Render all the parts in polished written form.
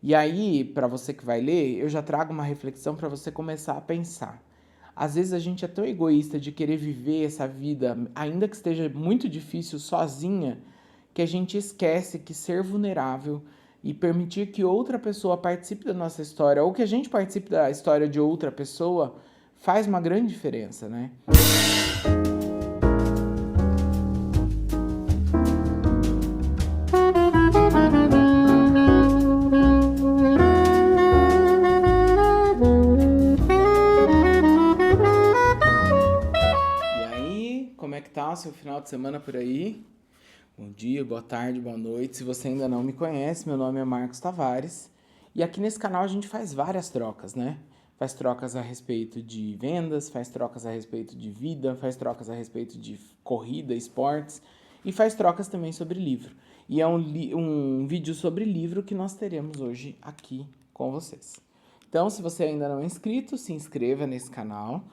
E aí, para você que vai ler, eu já trago uma reflexão para você começar a pensar. Às vezes a gente é tão egoísta de querer viver essa vida, ainda que esteja muito difícil, sozinha, que a gente esquece que ser vulnerável e permitir que outra pessoa participe da nossa história, ou que a gente participe da história de outra pessoa, faz uma grande diferença, né? E aí, como é que tá o seu final de semana por aí? Bom dia, boa tarde, boa noite. Se você ainda não me conhece, meu nome é Marcos Tavares e aqui nesse canal a gente faz várias trocas, né? Faz trocas a respeito de vendas, faz trocas a respeito de vida, faz trocas a respeito de corrida, esportes e faz trocas também sobre livro. E é um vídeo sobre livro que nós teremos hoje aqui com vocês. Então, se você ainda não é inscrito, se inscreva nesse canal.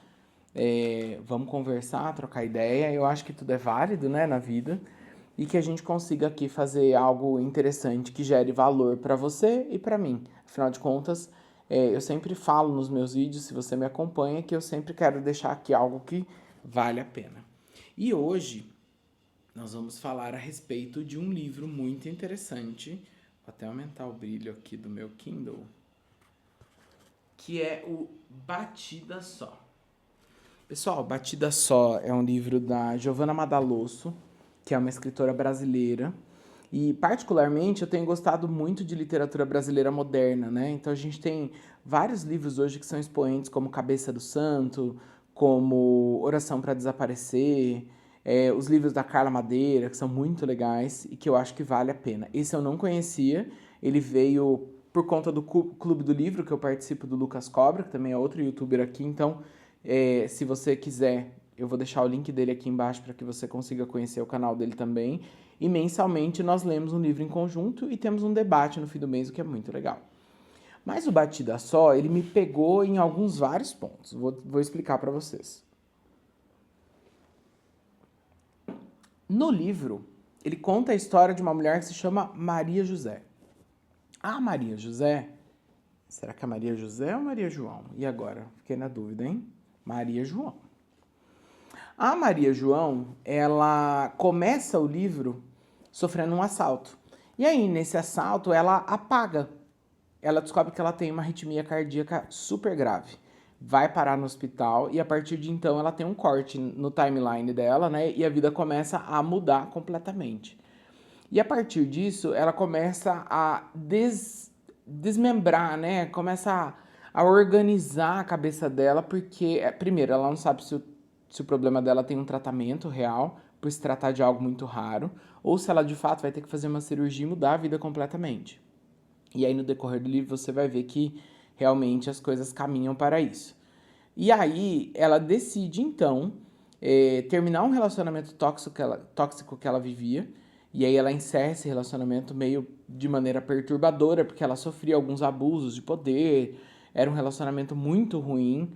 Vamos conversar, trocar ideia. Eu acho que tudo é válido, né, na vida e que a gente consiga aqui fazer algo interessante que gere valor para você e para mim. Afinal de contas, eu sempre falo nos meus vídeos, se você me acompanha, que eu sempre quero deixar aqui algo que vale a pena. E hoje nós vamos falar a respeito de um livro muito interessante. Vou até aumentar o brilho aqui do meu Kindle, que é o Batida Só. Pessoal, Batida Só é um livro da Giovanna Madalosso, que é uma escritora brasileira. E, particularmente, eu tenho gostado muito de literatura brasileira moderna, né? Então, a gente tem vários livros hoje que são expoentes, como Cabeça do Santo, como Oração para Desaparecer, os livros da Carla Madeira, que são muito legais e que eu acho que vale a pena. Esse eu não conhecia, ele veio por conta do Clube do Livro, que eu participo, do Lucas Cobra, que também é outro youtuber aqui. Então, se você quiser, eu vou deixar o link dele aqui embaixo para que você consiga conhecer o canal dele também. E mensalmente nós lemos um livro em conjunto e temos um debate no fim do mês, o que é muito legal. Mas o Batida Só, ele me pegou em vários pontos. Vou explicar para vocês. No livro, ele conta a história de uma mulher que se chama Maria José. A Maria José, será que é Maria José ou Maria João? E agora? Fiquei na dúvida, hein? Maria João. A Maria João, ela começa o livro sofrendo um assalto. E aí, nesse assalto, ela apaga. Ela descobre que ela tem uma arritmia cardíaca super grave. Vai parar no hospital e a partir de então ela tem um corte no timeline dela, né? E a vida começa a mudar completamente. E a partir disso, ela começa a desmembrar, né? Começa a organizar a cabeça dela, porque, primeiro, ela não sabe se o problema dela tem um tratamento real, por se tratar de algo muito raro, ou se ela de fato vai ter que fazer uma cirurgia e mudar a vida completamente. E aí no decorrer do livro você vai ver que realmente as coisas caminham para isso. E aí ela decide então terminar um relacionamento tóxico que ela vivia, e aí ela encerra esse relacionamento meio de maneira perturbadora, porque ela sofria alguns abusos de poder, era um relacionamento muito ruim,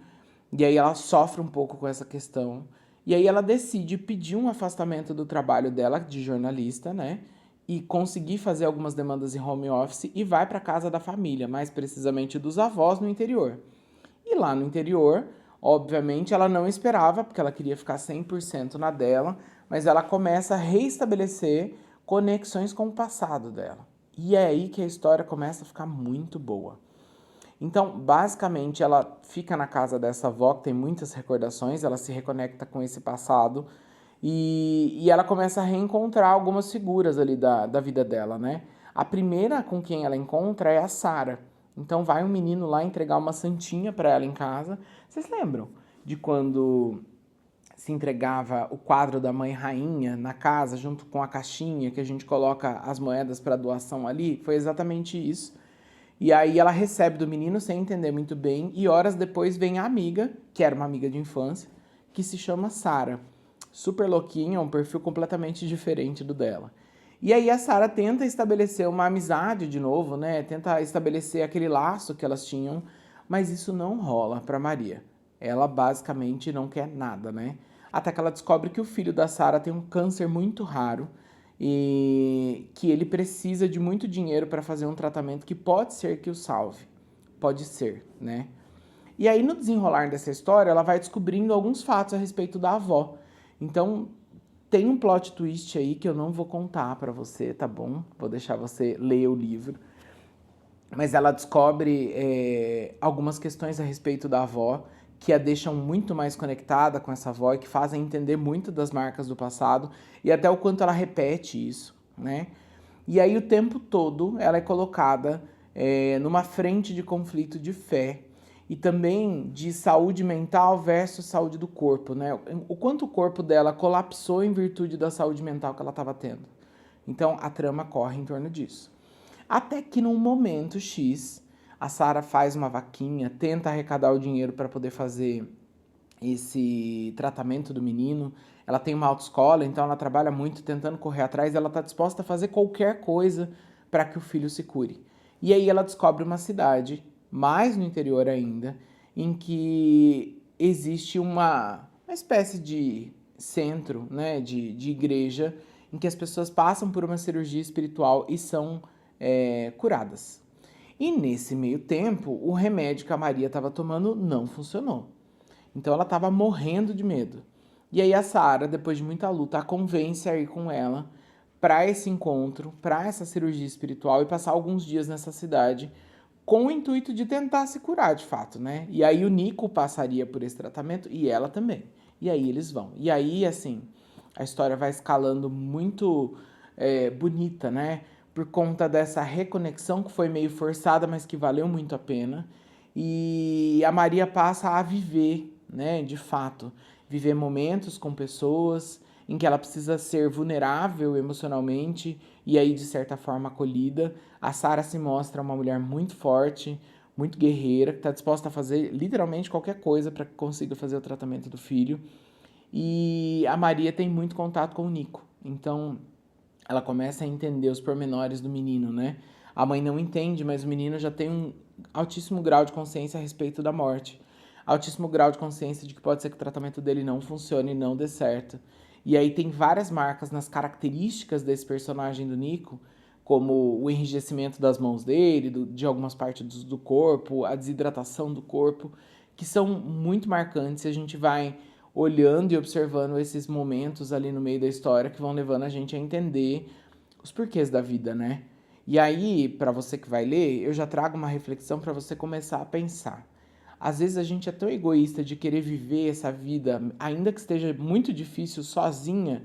e aí ela sofre um pouco com essa questão. E aí ela decide pedir um afastamento do trabalho dela de jornalista, né? E conseguir fazer algumas demandas em home office e vai para casa da família, mais precisamente dos avós no interior. E lá no interior, obviamente, ela não esperava, porque ela queria ficar 100% na dela, mas ela começa a reestabelecer conexões com o passado dela. E é aí que a história começa a ficar muito boa. Então, basicamente, ela fica na casa dessa avó, que tem muitas recordações, ela se reconecta com esse passado e ela começa a reencontrar algumas figuras ali da vida dela, né? A primeira com quem ela encontra é a Sara. Então, vai um menino lá entregar uma santinha para ela em casa. Vocês lembram de quando se entregava o quadro da Mãe Rainha na casa, junto com a caixinha que a gente coloca as moedas para doação ali? Foi exatamente isso. E aí ela recebe do menino sem entender muito bem, e horas depois vem a amiga, que era uma amiga de infância, que se chama Sara. Super louquinha, um perfil completamente diferente do dela. E aí a Sara tenta estabelecer uma amizade de novo, né? Tenta estabelecer aquele laço que elas tinham, mas isso não rola para Maria. Ela basicamente não quer nada, né? Até que ela descobre que o filho da Sara tem um câncer muito raro e que ele precisa de muito dinheiro para fazer um tratamento que pode ser que o salve. Pode ser, né? E aí, no desenrolar dessa história, ela vai descobrindo alguns fatos a respeito da avó. Então, tem um plot twist aí que eu não vou contar pra você, tá bom? Vou deixar você ler o livro. Mas ela descobre algumas questões a respeito da avó que a deixam muito mais conectada com essa avó e que fazem entender muito das marcas do passado e até o quanto ela repete isso, né? E aí o tempo todo ela é colocada numa frente de conflito de fé e também de saúde mental versus saúde do corpo, né? O quanto o corpo dela colapsou em virtude da saúde mental que ela estava tendo. Então a trama corre em torno disso. Até que num momento X, a Sarah faz uma vaquinha, tenta arrecadar o dinheiro para poder fazer esse tratamento do menino. Ela tem uma autoescola, então ela trabalha muito tentando correr atrás, ela está disposta a fazer qualquer coisa para que o filho se cure. E aí ela descobre uma cidade, mais no interior ainda, em que existe uma espécie de centro, né, de igreja, em que as pessoas passam por uma cirurgia espiritual e são curadas. E nesse meio tempo, o remédio que a Maria estava tomando não funcionou. Então ela estava morrendo de medo. E aí a Sarah, depois de muita luta, a convence a ir com ela para esse encontro, para essa cirurgia espiritual e passar alguns dias nessa cidade com o intuito de tentar se curar de fato, né? E aí o Nico passaria por esse tratamento e ela também. E aí eles vão. E aí, assim, a história vai escalando muito bonita, né? Por conta dessa reconexão que foi meio forçada, mas que valeu muito a pena. E a Maria passa a viver, né, de fato, viver momentos com pessoas em que ela precisa ser vulnerável emocionalmente e aí de certa forma acolhida. A Sarah se mostra uma mulher muito forte, muito guerreira, que está disposta a fazer literalmente qualquer coisa para que consiga fazer o tratamento do filho. E a Maria tem muito contato com o Nico, então ela começa a entender os pormenores do menino, né? A mãe não entende, mas o menino já tem um altíssimo grau de consciência a respeito da morte. Altíssimo grau de consciência de que pode ser que o tratamento dele não funcione e não dê certo. E aí tem várias marcas nas características desse personagem do Nico, como o enrijecimento das mãos dele, de algumas partes do corpo, a desidratação do corpo, que são muito marcantes e a gente vai olhando e observando esses momentos ali no meio da história que vão levando a gente a entender os porquês da vida, né? E aí, para você que vai ler, eu já trago uma reflexão para você começar a pensar. Às vezes a gente é tão egoísta de querer viver essa vida, ainda que esteja muito difícil sozinha,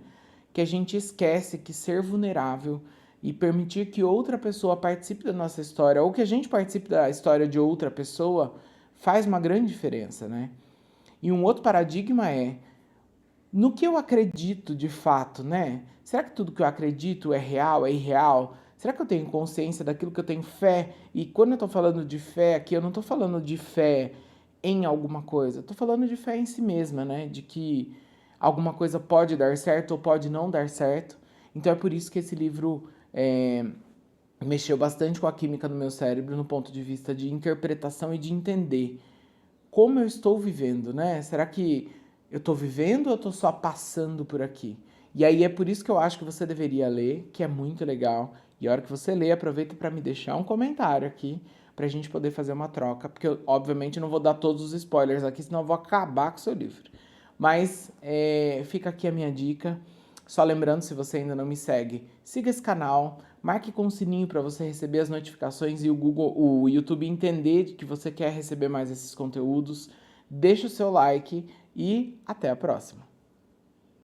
que a gente esquece que ser vulnerável e permitir que outra pessoa participe da nossa história, ou que a gente participe da história de outra pessoa, faz uma grande diferença, né? E um outro paradigma é no que eu acredito de fato, né? Será que tudo que eu acredito é real, é irreal? Será que eu tenho consciência daquilo que eu tenho fé? E quando eu tô falando de fé aqui, eu não tô falando de fé em alguma coisa, eu tô falando de fé em si mesma, né? De que alguma coisa pode dar certo ou pode não dar certo. Então é por isso que esse livro mexeu bastante com a química do meu cérebro no ponto de vista de interpretação e de entender como eu estou vivendo, né? Será que eu estou vivendo ou eu estou só passando por aqui? E aí é por isso que eu acho que você deveria ler, que é muito legal. E a hora que você lê, aproveita para me deixar um comentário aqui, para a gente poder fazer uma troca, porque eu, obviamente, não vou dar todos os spoilers aqui, senão eu vou acabar com o seu livro. Mas fica aqui a minha dica. Só lembrando, se você ainda não me segue, siga esse canal, marque com o sininho para você receber as notificações e o YouTube entender que você quer receber mais esses conteúdos. Deixe o seu like e até a próxima.